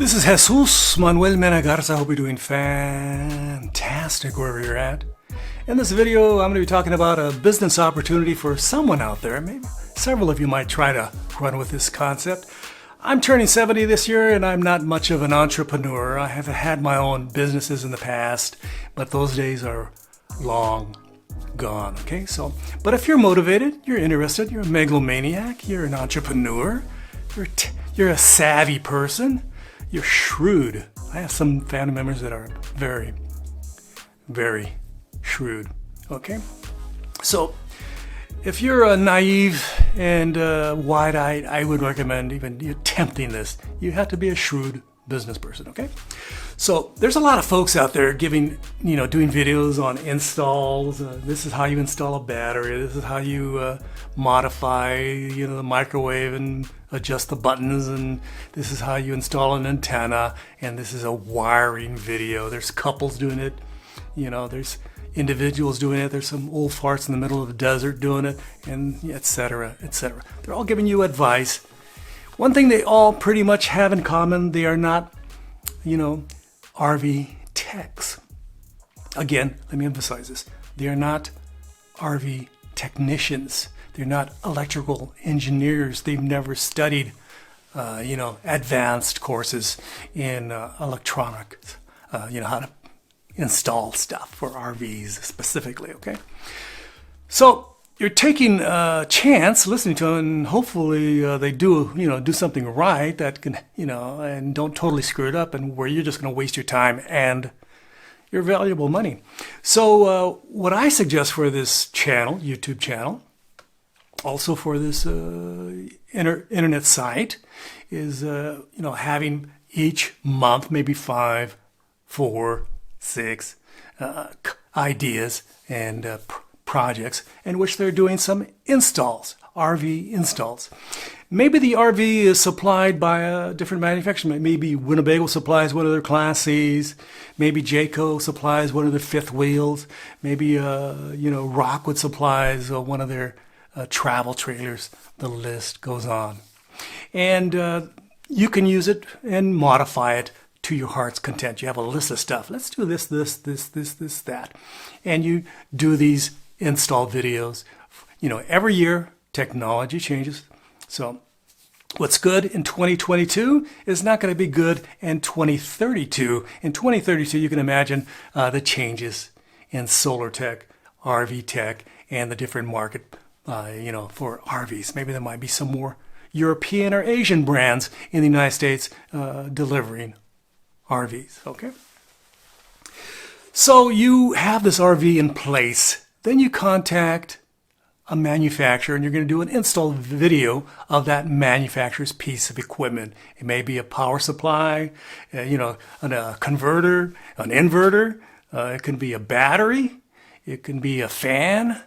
This is Jesus Manuel Mena Garza. I hope you're doing fantastic wherever you're at. In this video, I'm going to be talking about a business opportunity for someone out there. Maybe several of you might try to run with this concept. I'm turning 70 this year, and I'm not much of an entrepreneur. I have had my own businesses in the past, but those days are long gone. Okay, but if you're motivated, you're interested, you're a megalomaniac, you're an entrepreneur, you're a savvy person, you're shrewd. I have some family members that are very, very shrewd. Okay, so if you're naive and wide-eyed, I would recommend even attempting this. You have to be a shrewd business person. Okay, so there's a lot of folks out there doing videos on installs. This is how you install a battery. This is how you modify the microwave and adjust the buttons, and this is how you install an antenna, and this is a wiring video. There's couples doing it, there's individuals doing it, there's some old farts in the middle of the desert doing it, and etc., etc. They're all giving you advice. One thing they all pretty much have in common: they are not RV techs. Again, let me emphasize this: they are not RV technicians. They're not electrical engineers. They've never studied, advanced courses in electronics, how to install stuff for RVs specifically, okay? So you're taking a chance, listening to them, and hopefully they do something right that can, and don't totally screw it up, and where you're just going to waste your time and your valuable money. So what I suggest for this channel, YouTube channel, also for this internet site, is having each month maybe 5, 4, 6 ideas and projects in which they're doing some installs, RV installs. Maybe the RV is supplied by a different manufacturer. Maybe Winnebago supplies one of their Class C's. Maybe Jayco supplies one of their fifth wheels. Maybe Rockwood supplies one of their travel trailers. The list goes on. And you can use it and modify it to your heart's content. You have a list of stuff. Let's do this, that. And you do these install videos. Every year technology changes. So what's good in 2022 is not going to be good in 2032. In 2032, you can imagine the changes in solar tech, RV tech, and the different market for RVs. Maybe there might be some more European or Asian brands in the United States delivering RVs, okay? So you have this RV in place, then you contact a manufacturer and you're going to do an install video of that manufacturer's piece of equipment. It may be a power supply, a converter, an inverter, it can be a battery, it can be a fan,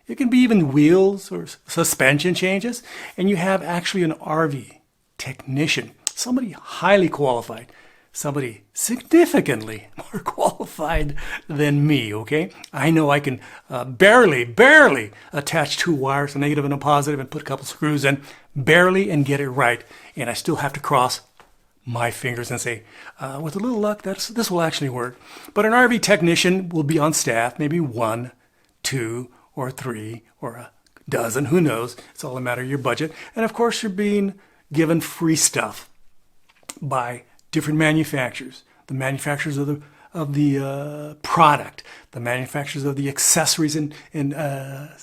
it can be even wheels or suspension changes, and you have actually an RV technician, somebody highly qualified, somebody significantly more qualified than me, okay? I know I can barely attach 2 wires, a negative and a positive, and put a couple screws in, barely, and get it right. And I still have to cross my fingers and say, with a little luck, this will actually work. But an RV technician will be on staff, maybe 1, 2, or 3, or a dozen, who knows? It's all a matter of your budget. And of course, you're being given free stuff by different manufacturers, the manufacturers of the product, the manufacturers of the accessories and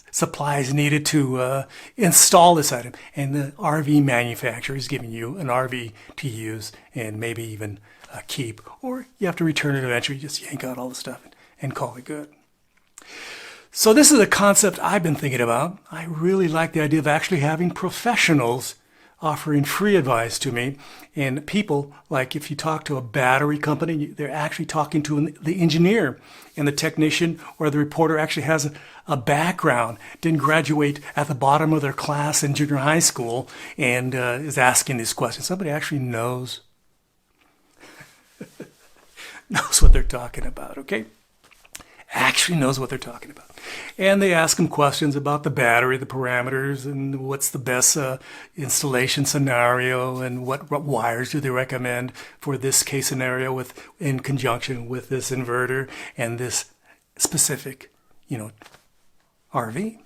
supplies needed to install this item, and the RV manufacturer is giving you an RV to use and maybe even keep, or you have to return it eventually. Just yank out all the stuff and call it good. So this is a concept I've been thinking about. I really like the idea of actually having professionals offering free advice to me. And people, like if you talk to a battery company, they're actually talking to the engineer, and the technician or the reporter actually has a background, didn't graduate at the bottom of their class in junior high school, and is asking these questions. Somebody actually knows what they're talking about, okay? actually knows what they're talking about. And they ask them questions about the battery, the parameters, and what's the best installation scenario, and what wires do they recommend for this case scenario in conjunction with this inverter and this specific, RV.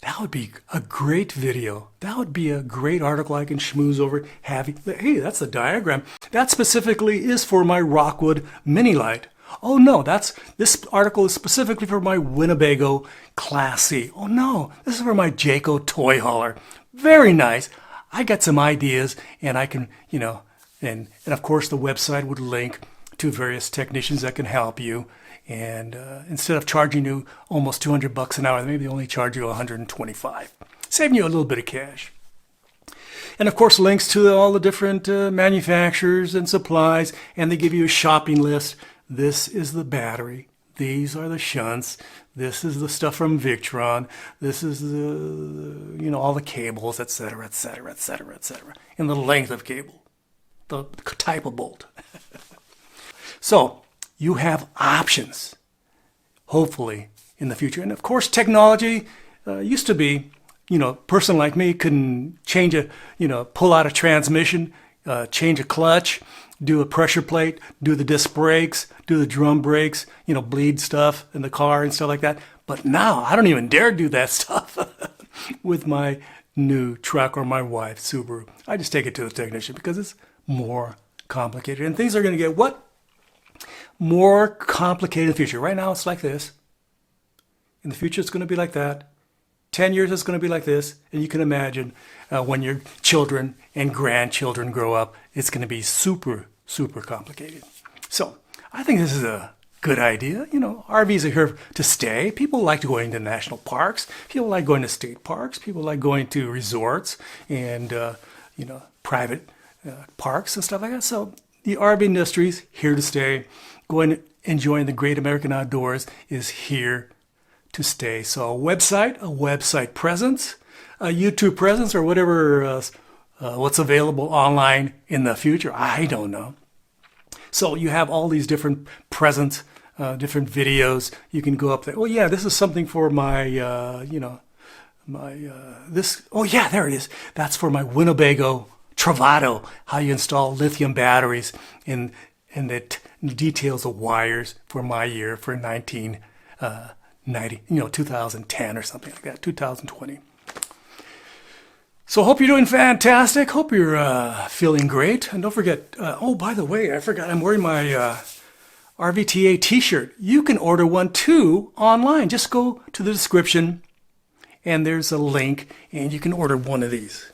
That would be a great video. That would be a great article I can schmooze over. Hey, that's the diagram. That specifically is for my Rockwood mini Lite. Oh no, this article is specifically for my Winnebago Class C. Oh no, this is for my Jayco toy hauler. Very nice. I got some ideas, and I can, and of course the website would link to various technicians that can help you. And instead of charging you almost $200 an hour, maybe they only charge you $125, saving you a little bit of cash. And of course, links to all the different manufacturers and supplies, and they give you a shopping list. This is the battery. These are the shunts. This is the stuff from Victron. This is the all the cables, etc., etc., etc., etc., and the length of cable, the type of bolt. So you have options, hopefully, in the future. And of course, technology used to be, a person like me couldn't change pull out a transmission, change a clutch, do a pressure plate, do the disc brakes, do the drum brakes, bleed stuff in the car and stuff like that. But now I don't even dare do that stuff with my new truck or my wife's Subaru. I just take it to the technician because it's more complicated. And things are going to get more complicated in the future. Right now it's like this. In the future it's going to be like that. 10 years it's going to be like this. And you can imagine when your children and grandchildren grow up, it's going to be super, super complicated. So I think this is a good idea. RVs are here to stay. People like going to national parks. People like going to state parks. People like going to resorts and, private parks and stuff like that. So the RV industry is here to stay. Enjoying the great American outdoors is here to stay. So a website presence, a YouTube presence, or whatever, what's available online in the future, I don't know. So you have all these different presents, different videos. You can go up there. Oh yeah, this is something for my, this. Oh yeah, there it is. That's for my Winnebago Travado. How you install lithium batteries and the details of wires for my year for 1990, 2010 or something like that, 2020. So hope you're doing fantastic. Hope you're feeling great. And don't forget, oh, by the way, I forgot I'm wearing my RVTA t-shirt. You can order one too online. Just go to the description and there's a link and you can order one of these.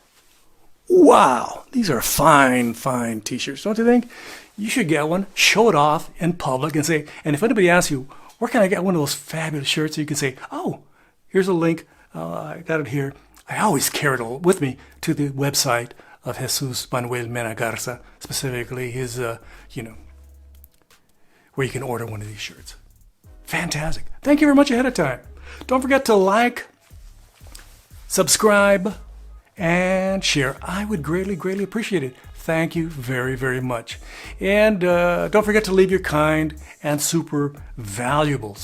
Wow, these are fine, fine t-shirts, don't you think? You should get one, show it off in public and say, and if anybody asks you, where can I get one of those fabulous shirts? You can say, oh, here's a link. I got it here. I always carry it with me to the website of Jesus Manuel Mena Garza, specifically his, where you can order one of these shirts. Fantastic. Thank you very much ahead of time. Don't forget to like, subscribe, and share. I would greatly, greatly appreciate it. Thank you very, very much. And don't forget to leave your kind and super valuable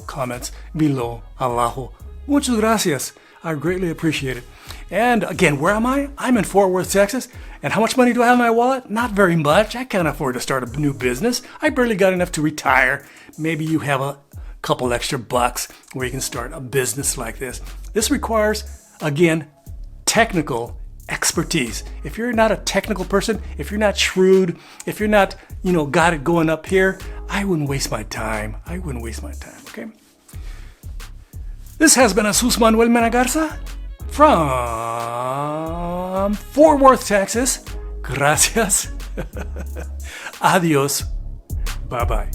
comments below, abajo. Muchas gracias. I greatly appreciate it. And again, where am I? I'm in Fort Worth, Texas. And how much money do I have in my wallet? Not very much. I can't afford to start a new business. I barely got enough to retire. Maybe you have a couple extra bucks where you can start a business like this. This requires, again, technical expertise. If you're not a technical person, if you're not shrewd, if you're not, got it going up here, I wouldn't waste my time. Okay? This has been Jesus Manuel Mena Garza from Fort Worth, Texas. Gracias. Adios. Bye-bye.